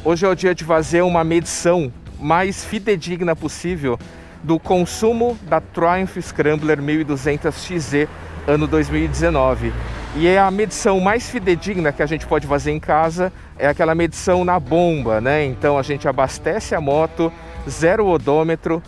Hoje é o dia de fazer uma medição mais fidedigna possível do consumo da Triumph Scrambler 1200XZ ano 2019. E é a medição mais fidedigna que a gente pode fazer em casa, é aquela medição na bomba, né? Então a gente abastece a moto, zera o odômetro,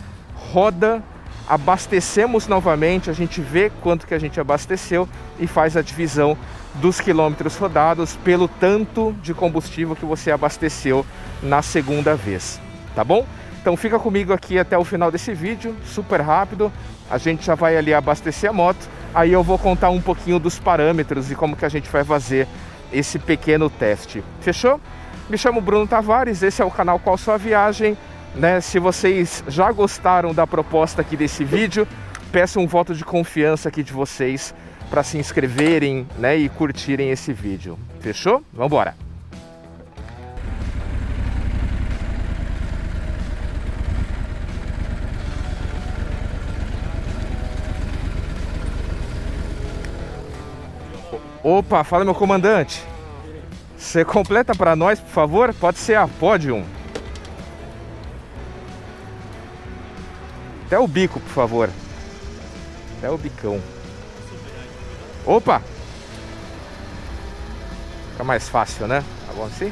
roda, abastecemos novamente, a gente vê quanto que a gente abasteceu e faz a divisão dos quilômetros rodados pelo tanto de combustível que você abasteceu na segunda vez, tá bom? Então fica comigo aqui até o final desse vídeo, super rápido, a gente já vai ali abastecer a moto, aí eu vou contar um pouquinho dos parâmetros e como que a gente vai fazer esse pequeno teste, fechou? Me chamo Bruno Tavares, esse é o canal Qual Sua Viagem, né? Se vocês já gostaram da proposta aqui desse vídeo, peço um voto de confiança aqui de vocês para se inscreverem, né, e curtirem esse vídeo, fechou? Vamos embora! Opa, fala meu comandante. Você completa para nós, por favor? Pode ser a Podium. Até o bico, por favor. Até o bicão. Opa! Fica mais fácil, né? Tá bom assim?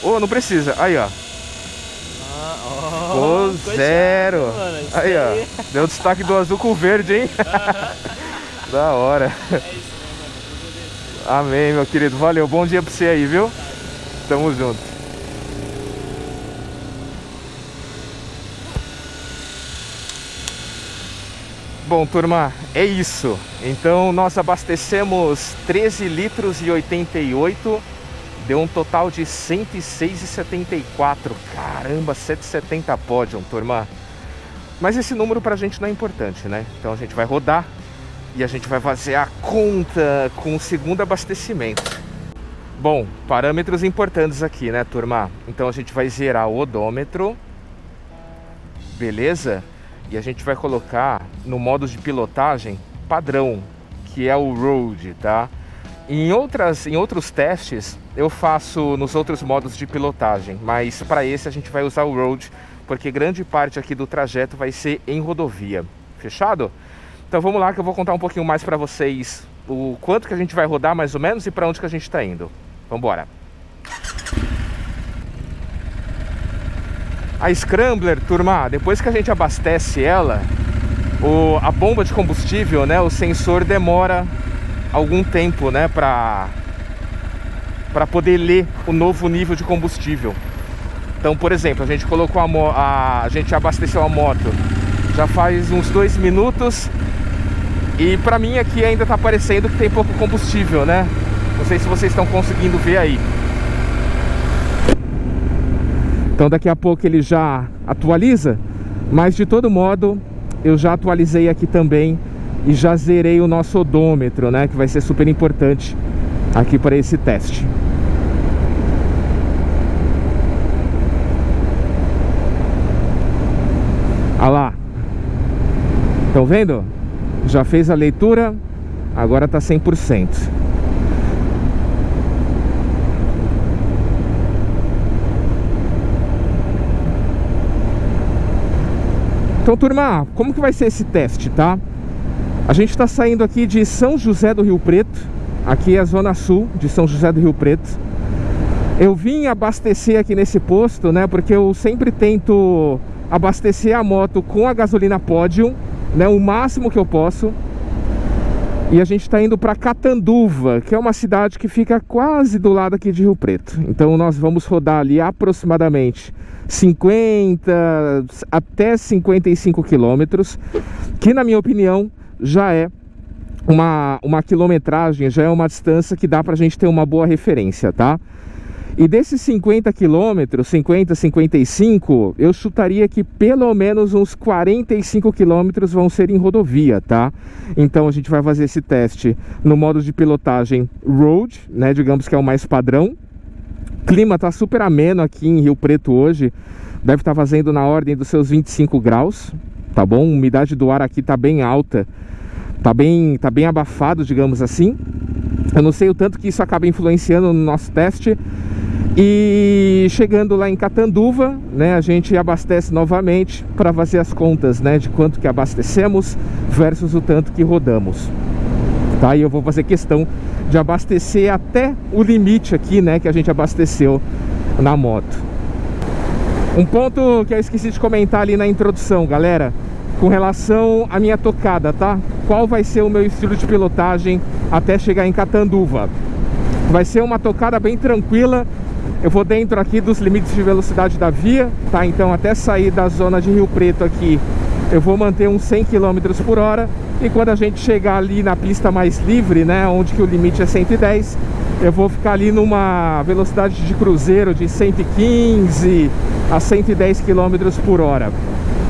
Não precisa. Aí, ó. Zero. Aí, ó. Deu destaque do azul com o verde, hein? Da hora. Amém, meu querido. Valeu. Bom dia pra você aí, viu? Tamo junto. Bom, turma, é isso. Então nós abastecemos 13 litros e 88. Deu um total de 106,74. Caramba, 7,70 Podium, turma. Mas esse número pra gente não é importante, né? Então a gente vai rodar e a gente vai fazer a conta com o segundo abastecimento. Bom, parâmetros importantes aqui, né, turma? Então a gente vai zerar o odômetro. Beleza? E a gente vai colocar no modo de pilotagem padrão, que é o Road, tá? Em outros testes eu faço nos outros modos de pilotagem, mas para esse a gente vai usar o Road, porque grande parte aqui do trajeto vai ser em rodovia. Fechado? Então vamos lá que eu vou contar um pouquinho mais para vocês o quanto que a gente vai rodar mais ou menos e para onde que a gente está indo. Vamos embora. A Scrambler, turma, depois que a gente abastece ela, a bomba de combustível, né, o sensor demora algum tempo, né, para poder ler o novo nível de combustível. Então, por exemplo, a gente colocou a gente abasteceu a moto já faz uns 2 minutos e para mim aqui ainda tá parecendo que tem pouco combustível, né? Não sei se vocês estão conseguindo ver aí. Então daqui a pouco ele já atualiza, mas de todo modo eu já atualizei aqui também e já zerei o nosso odômetro, né, que vai ser super importante aqui para esse teste. Olha lá. Estão vendo? Já fez a leitura, agora está 100%. Então, turma, como que vai ser esse teste, tá? A gente está saindo aqui de São José do Rio Preto. Aqui é a zona sul de São José do Rio Preto. Eu vim abastecer aqui nesse posto, né? Porque eu sempre tento abastecer a moto com a gasolina Podium, né? O máximo que eu posso. E a gente está indo para Catanduva, que é uma cidade que fica quase do lado aqui de Rio Preto. Então nós vamos rodar ali aproximadamente 50 até 55 quilômetros, que na minha opinião já é uma quilometragem, já é uma distância que dá pra gente ter uma boa referência, tá? E desses 50 quilômetros, 50, 55, eu chutaria que pelo menos uns 45 quilômetros vão ser em rodovia, tá? Então a gente vai fazer esse teste no modo de pilotagem Road, né? Digamos que é o mais padrão. O clima tá super ameno aqui em Rio Preto hoje. Deve estar fazendo na ordem dos seus 25 graus, tá bom? A umidade do ar aqui tá bem alta. Tá bem abafado, digamos assim. Eu não sei o tanto que isso acaba influenciando no nosso teste. E chegando lá em Catanduva, né, a gente abastece novamente para fazer as contas, né, de quanto que abastecemos versus o tanto que rodamos. Tá? E eu vou fazer questão de abastecer até o limite aqui, né, que a gente abasteceu na moto. Um ponto que eu esqueci de comentar ali na introdução, galera, com relação à minha tocada, tá? Qual vai ser o meu estilo de pilotagem até chegar em Catanduva? Vai ser uma tocada bem tranquila. Eu vou dentro aqui dos limites de velocidade da via, tá? Então até sair da zona de Rio Preto aqui, eu vou manter uns 100 km por hora. E quando a gente chegar ali na pista mais livre, né, onde que o limite é 110, eu vou ficar ali numa velocidade de cruzeiro de 115 a 110 km por hora.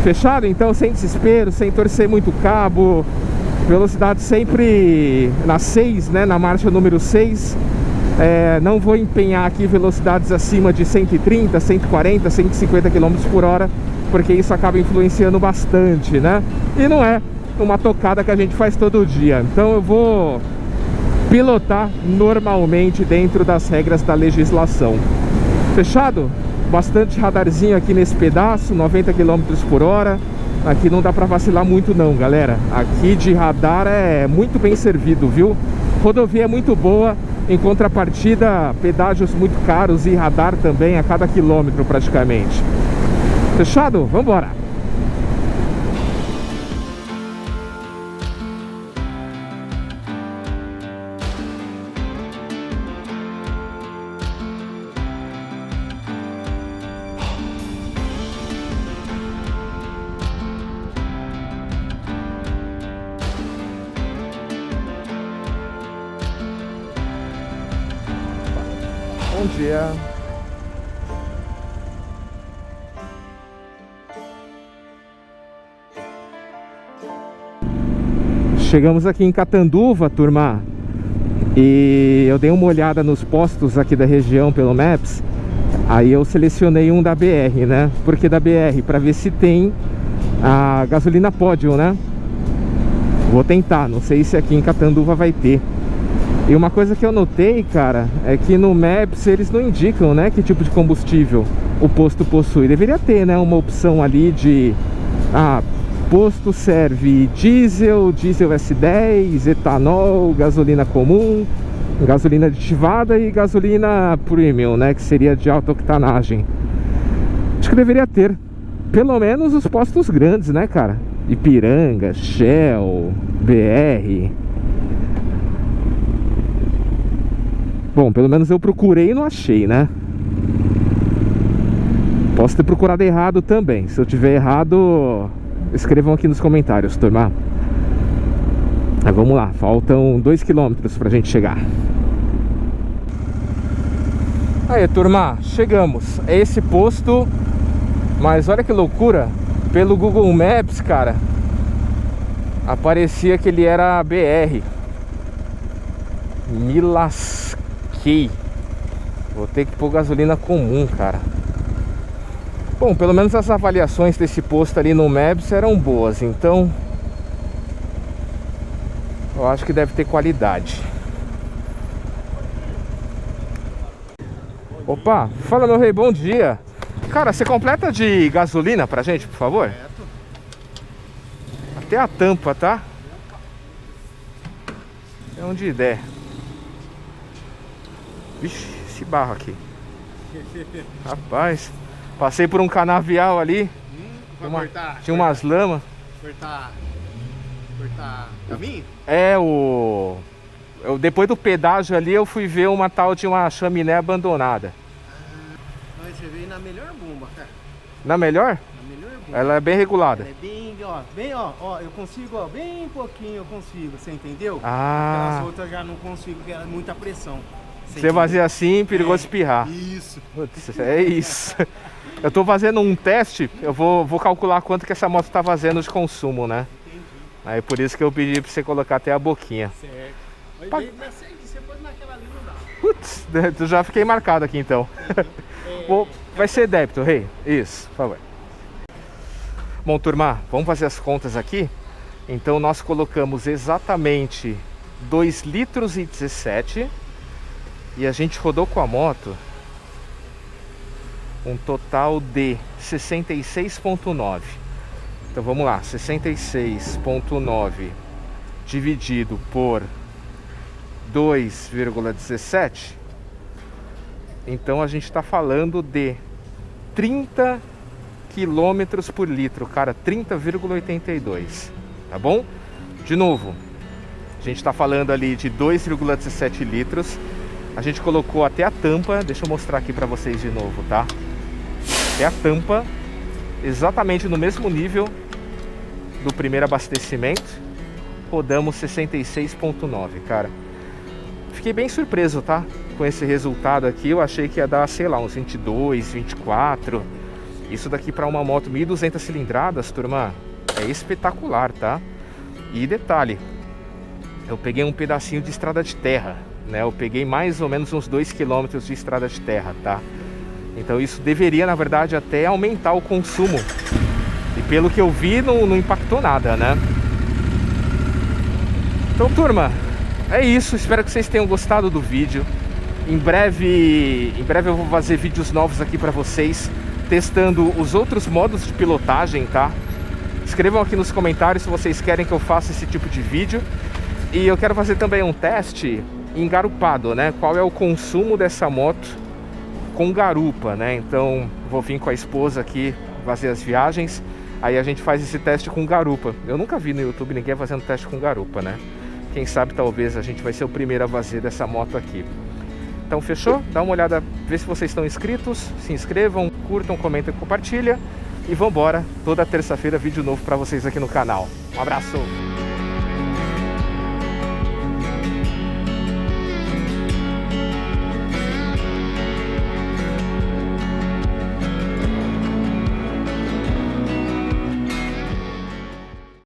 Fechado? Então sem desespero, sem torcer muito cabo. Velocidade sempre na 6, né, na marcha número 6. Não vou empenhar aqui velocidades acima de 130, 140, 150 km por hora, porque isso acaba influenciando bastante, né? E não é uma tocada que a gente faz todo dia. Então eu vou pilotar normalmente dentro das regras da legislação. Fechado? Bastante radarzinho aqui nesse pedaço, 90 km por hora. Aqui não dá pra vacilar muito não, galera. Aqui de radar é muito bem servido, viu? Rodovia é muito boa. Em contrapartida, pedágios muito caros e radar também a cada quilômetro praticamente. Fechado? Vamos embora! Bom dia. Chegamos aqui em Catanduva, turma. E eu dei uma olhada nos postos aqui da região pelo Maps. Aí eu selecionei um da BR, né? Porque da BR, para ver se tem a gasolina Podium, né? Vou tentar, não sei se aqui em Catanduva vai ter. E uma coisa que eu notei, cara, é que no Maps eles não indicam, né, que tipo de combustível o posto possui. Deveria ter, né, uma opção ali de... posto serve diesel, diesel S10, etanol, gasolina comum, gasolina aditivada e gasolina premium, né, que seria de alta octanagem. Acho que deveria ter. Pelo menos os postos grandes, né, cara? Ipiranga, Shell, BR... Bom, pelo menos eu procurei e não achei, né? Posso ter procurado errado também. Se eu tiver errado, escrevam aqui nos comentários, turma. Mas vamos lá, faltam 2 km pra gente chegar. Aí, turma, chegamos. É esse posto. Mas olha que loucura. Pelo Google Maps, cara, aparecia que ele era BR. Me lasquei. Vou ter que pôr gasolina comum, cara. Bom, pelo menos as avaliações desse posto ali no Maps eram boas, então eu acho que deve ter qualidade. Opa, fala meu rei, bom dia. Cara, você completa de gasolina pra gente, por favor? Até a tampa, tá? É onde der. Vixe, esse barro aqui. Rapaz, passei por um canavial ali. Tinha umas lamas. Cortar caminho? Depois do pedágio ali eu fui ver uma tal de uma chaminé abandonada. Mas você veio na melhor bomba, cara. Na melhor? Na melhor bomba. Ela é bem regulada. Ela é bem, ó, eu consigo, ó, bem pouquinho eu consigo, você entendeu? Ah. Aquelas outras eu já não consigo, porque é muita pressão. Você fazia assim, perigoso espirrar. Isso. Putz, é isso. Eu tô fazendo um teste, eu vou calcular quanto que essa moto tá fazendo de consumo, né? Entendi. Aí por isso que eu pedi pra você colocar até a boquinha. Certo. Mas você pode naquela ali não dá. Putz, eu já fiquei marcado aqui então. Vai ser débito, rei. Isso, por favor. Bom, turma, vamos fazer as contas aqui. Então nós colocamos exatamente 2 litros e 17 e a gente rodou com a moto um total de 66,9. Então vamos lá, 66,9 dividido por 2,17. Então a gente está falando de 30 km por litro, cara, 30,82, tá bom? De novo, a gente está falando ali de 2,17 litros. A gente colocou até a tampa, deixa eu mostrar aqui para vocês de novo, tá? Até a tampa, exatamente no mesmo nível do primeiro abastecimento, rodamos 66,9, cara. Fiquei bem surpreso, tá? Com esse resultado aqui, eu achei que ia dar, sei lá, uns 22, 24. Isso daqui para uma moto 1.200 cilindradas, turma, é espetacular, tá? E detalhe, eu peguei um pedacinho de estrada de terra, né? Eu peguei mais ou menos uns 2 km de estrada de terra, tá? Então isso deveria, na verdade, até aumentar o consumo. E pelo que eu vi, não impactou nada, né? Então, turma, é isso. Espero que vocês tenham gostado do vídeo. Em breve eu vou fazer vídeos novos aqui para vocês, testando os outros modos de pilotagem, tá? Escrevam aqui nos comentários se vocês querem que eu faça esse tipo de vídeo. E eu quero fazer também um teste engarupado, né? Qual é o consumo dessa moto com garupa, né? Então vou vir com a esposa aqui fazer as viagens, aí a gente faz esse teste com garupa. Eu nunca vi no YouTube ninguém fazendo teste com garupa, né? Quem sabe talvez a gente vai ser o primeiro a fazer dessa moto aqui. Então fechou? Dá uma olhada, vê se vocês estão inscritos, se inscrevam, curtam, comentem, compartilha e vambora. Toda terça-feira vídeo novo para vocês aqui no canal. Um abraço!